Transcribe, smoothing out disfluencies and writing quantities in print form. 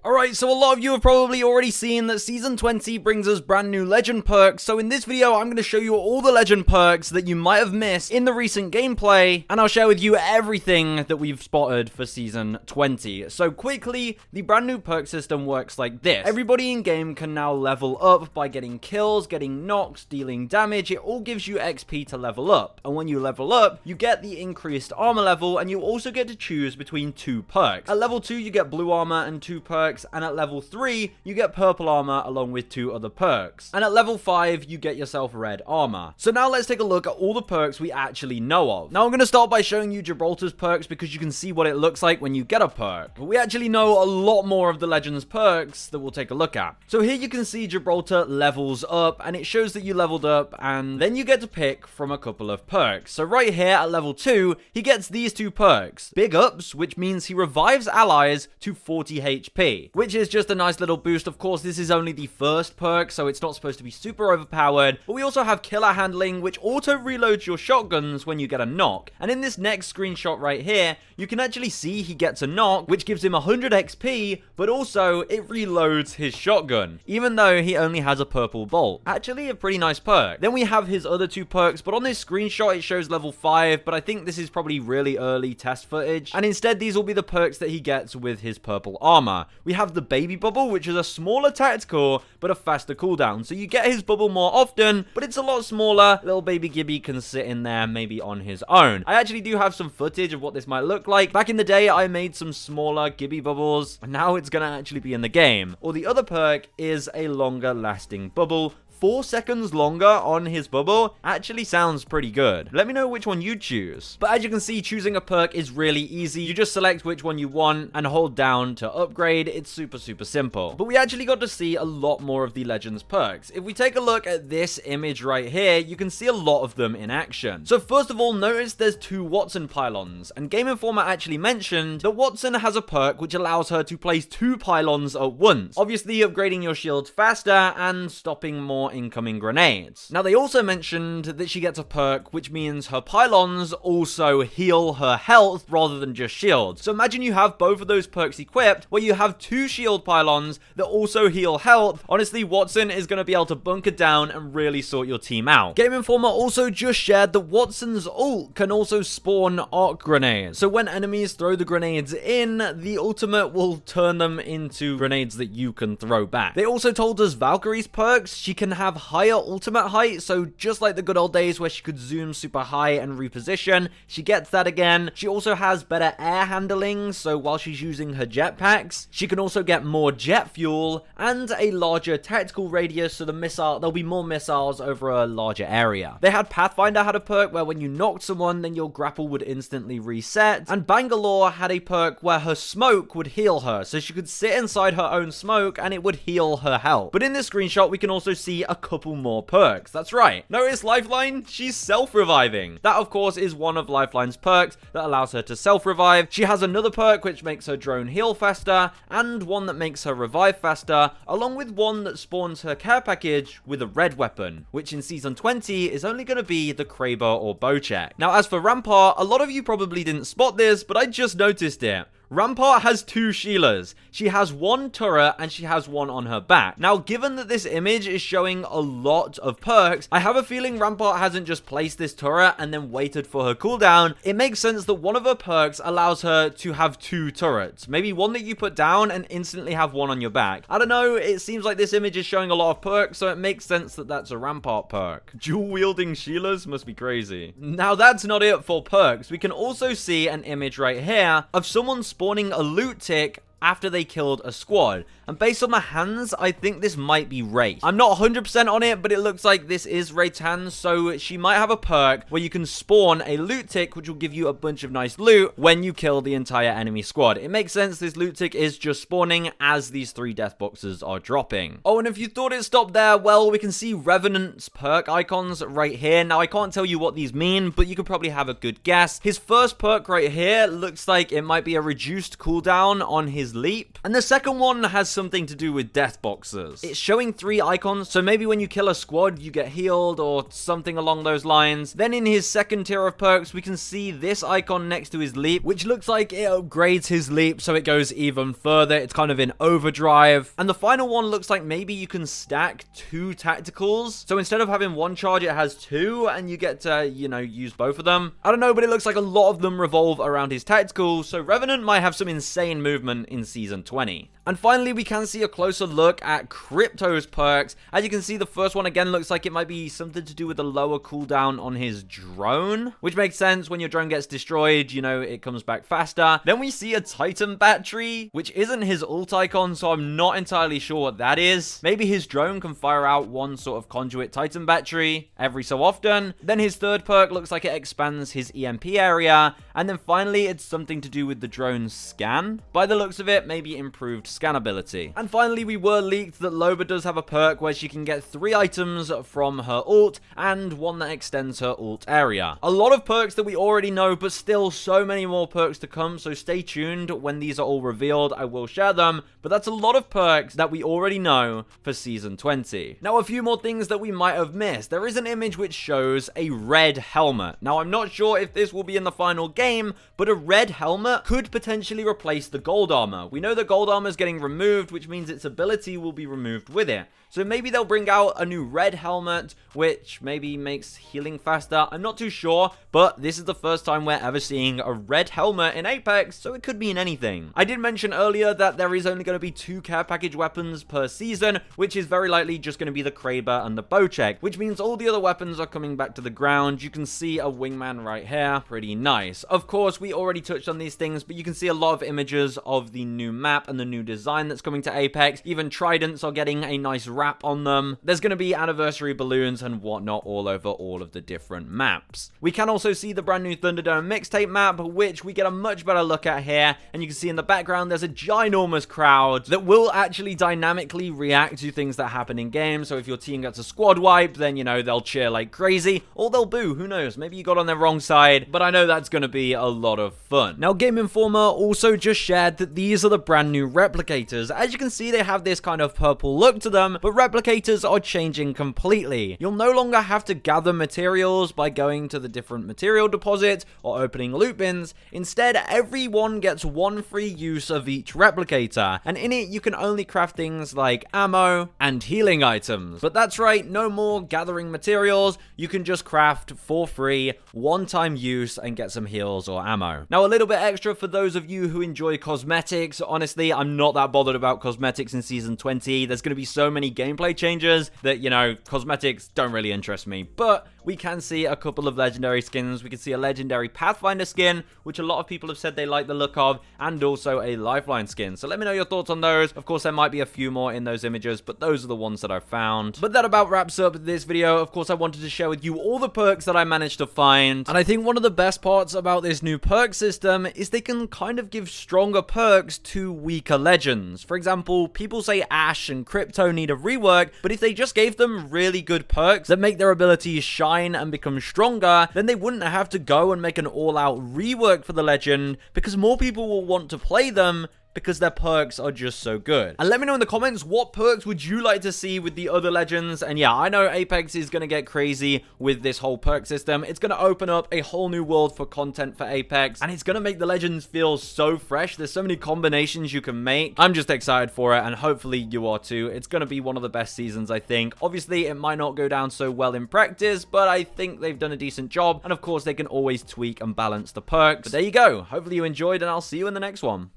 Alright, so a lot of you have probably already seen that Season 20 brings us brand new Legend perks, so in this video I'm going to show you all the Legend perks that you might have missed in the recent gameplay, and I'll share with you everything that we've spotted for Season 20. So quickly, the brand new perk system works like this. Everybody in game can now level up by getting kills, getting knocks, dealing damage. It all gives you XP to level up, and when you level up, you get the increased armor level, and you also get to choose between two perks. At level 2, you get blue armor and 2 perks, and at level 3, you get purple armor along with 2 other perks. And at level 5, you get yourself red armor. So now let's take a look at all the perks we actually know of. Now I'm going to start by showing you Gibraltar's perks because you can see what it looks like when you get a perk. But we actually know a lot more of the Legends perks that we'll take a look at. So here you can see Gibraltar levels up, and it shows that you leveled up, and then you get to pick from a couple of perks. So right here at level 2, he gets these 2 perks. Big Ups, which means he revives allies to 40 HP, which is just a nice little boost. Of course, this is only the first perk, so it's not supposed to be super overpowered, but we also have Killer Handling, which auto reloads your shotguns when you get a knock. And in this next screenshot right here, you can actually see he gets a knock, which gives him 100 XP, but also it reloads his shotgun, even though he only has a purple bolt. Actually, a pretty nice perk. Then we have his other 2 perks, but on this screenshot it shows level 5, but I think this is probably really early test footage, and instead these will be the perks that he gets with his purple armor. We have the Baby Bubble, which is a smaller tactical, but a faster cooldown. So you get his bubble more often, but it's a lot smaller. Little baby Gibby can sit in there maybe on his own. I actually do have some footage of what this might look like. Back in the day, I made some smaller Gibby bubbles, and now it's gonna actually be in the game. Or the other perk is a longer lasting bubble. 4 seconds longer on his bubble actually sounds pretty good. Let me know which one you choose. But as you can see, choosing a perk is really easy. You just select which one you want and hold down to upgrade. It's super simple. But we actually got to see a lot more of the Legends perks. If we take a look at this image right here, you can see a lot of them in action. So first of all, notice there's 2 Watson pylons, and Game Informer actually mentioned that Watson has a perk which allows her to place 2 pylons at once, obviously upgrading your shields faster and stopping more incoming grenades. Now they also mentioned that she gets a perk which means her pylons also heal her health rather than just shields. So imagine you have both of those perks equipped where you have 2 shield pylons that also heal health. Honestly, Watson is going to be able to bunker down and really sort your team out. Game Informer also just shared that Watson's ult can also spawn arc grenades. So when enemies throw the grenades in, the ultimate will turn them into grenades that you can throw back. They also told us Valkyrie's perks, she can have higher ultimate height, so just like the good old days where she could zoom super high and reposition, she gets that again. She also has better air handling, so while she's using her jetpacks, she can also get more jet fuel and a larger tactical radius, so there'll be more missiles over a larger area. They had Pathfinder had a perk where when you knocked someone, then your grapple would instantly reset, and Bangalore had a perk where her smoke would heal her, so she could sit inside her own smoke and it would heal her health. But in this screenshot, we can also see a couple more perks. That's right. Notice Lifeline, she's self-reviving. That, of course, is one of Lifeline's perks that allows her to self-revive. She has another perk which makes her drone heal faster, and one that makes her revive faster, along with one that spawns her care package with a red weapon, which in Season 20 is only going to be the Kraber or Bocek. Now, as for Rampart, a lot of you probably didn't spot this, but I just noticed it. Rampart has 2 Sheilas. She has 1 turret and she has 1 on her back. Now, given that this image is showing a lot of perks, I have a feeling Rampart hasn't just placed this turret and then waited for her cooldown. It makes sense that one of her perks allows her to have 2 turrets. Maybe one that you put down and instantly have 1 on your back. I don't know, it seems like this image is showing a lot of perks, so it makes sense that that's a Rampart perk. Dual-wielding Sheilas must be crazy. Now, that's not it for perks. We can also see an image right here of someone spawning a loot tick after they killed a squad. And based on the hands, I think this might be Wraith. I'm not 100% on it, but it looks like this is Wraith's hands, so she might have a perk where you can spawn a loot tick, which will give you a bunch of nice loot when you kill the entire enemy squad. It makes sense this loot tick is just spawning as these 3 death boxes are dropping. Oh, and if you thought it stopped there, well, we can see Revenant's perk icons right here. Now, I can't tell you what these mean, but you could probably have a good guess. His first perk right here looks like it might be a reduced cooldown on his his leap. And the second one has something to do with death boxes. It's showing 3 icons, so maybe when you kill a squad, you get healed or something along those lines. Then in his second tier of perks, we can see this icon next to his leap, which looks like it upgrades his leap so it goes even further. It's kind of in overdrive. And the final one looks like maybe you can stack 2 tacticals. So instead of having 1 charge, it has 2, and you get to, you know, use both of them. I don't know, but it looks like a lot of them revolve around his tacticals, so Revenant might have some insane movement in Season 20. And finally, we can see a closer look at Crypto's perks. As you can see, the first one again looks like it might be something to do with the lower cooldown on his drone, which makes sense. When your drone gets destroyed, you know, it comes back faster. Then we see a Titan battery, which isn't his ult icon, so I'm not entirely sure what that is. Maybe his drone can fire out one sort of conduit Titan battery every so often. Then his third perk looks like it expands his EMP area. And then finally, it's something to do with the drone's scan. By the looks of it, maybe improved scan ability. And finally, we were leaked that Loba does have a perk where she can get 3 items from her ult and 1 that extends her ult area. A lot of perks that we already know, but still so many more perks to come, so stay tuned. When these are all revealed, I will share them, but that's a lot of perks that we already know for Season 20. Now, a few more things that we might have missed. There is an image which shows a red helmet. Now, I'm not sure if this will be in the final game, but a red helmet could potentially replace the gold armor. We know the gold armor is getting removed, which means its ability will be removed with it. So maybe they'll bring out a new red helmet, which maybe makes healing faster. I'm not too sure, but this is the first time we're ever seeing a red helmet in Apex, so it could mean anything. I did mention earlier that there is only going to be 2 care package weapons per season, which is very likely just going to be the Kraber and the Bocek, which means all the other weapons are coming back to the ground. You can see a wingman right here. Pretty nice. Of course, we already touched on these things, but you can see a lot of images of the new map and the new design that's coming to Apex. Even tridents are getting a nice wrap on them. There's going to be anniversary balloons and whatnot all over all of the different maps. We can also see the brand new Thunderdome mixtape map, which we get a much better look at here. And you can see in the background, there's a ginormous crowd that will actually dynamically react to things that happen in games. So if your team gets a squad wipe, then, you know, they'll cheer like crazy, or they'll boo. Who knows? Maybe you got on their wrong side, but I know that's going to be a lot of fun. Now, Game Informer also just shared that these are the brand new replicators. As you can see, they have this kind of purple look to them, but replicators are changing completely. You'll no longer have to gather materials by going to the different material deposits or opening loot bins. Instead, everyone gets 1 free use of each replicator, and in it you can only craft things like ammo and healing items. But that's right, no more gathering materials. You can just craft for free, 1-time use, and get some heals or ammo. Now, a little bit extra for those of you who enjoy cosmetics. Honestly, I'm not that bothered about cosmetics in Season 20. There's going to be so many gameplay changes that, you know, cosmetics don't really interest me. But we can see a couple of legendary skins. We can see a legendary Pathfinder skin, which a lot of people have said they like the look of, and also a Lifeline skin. So let me know your thoughts on those. Of course, there might be a few more in those images, but those are the ones that I've found. But that about wraps up this video. Of course, I wanted to share with you all the perks that I managed to find. And I think one of the best parts about this new perk system is they can kind of give stronger perks to weaker legends. For example, people say Ash and Crypto need a rework, but if they just gave them really good perks that make their abilities shine and become stronger, then they wouldn't have to go and make an all-out rework for the legend, because more people will want to play them because their perks are just so good. And let me know in the comments, what perks would you like to see with the other legends? And yeah, I know Apex is going to get crazy with this whole perk system. It's going to open up a whole new world for content for Apex, and it's going to make the legends feel so fresh. There's so many combinations you can make. I'm just excited for it, and hopefully you are too. It's going to be one of the best seasons, I think. Obviously, it might not go down so well in practice, but I think they've done a decent job. And of course, they can always tweak and balance the perks. But there you go. Hopefully you enjoyed, and I'll see you in the next one.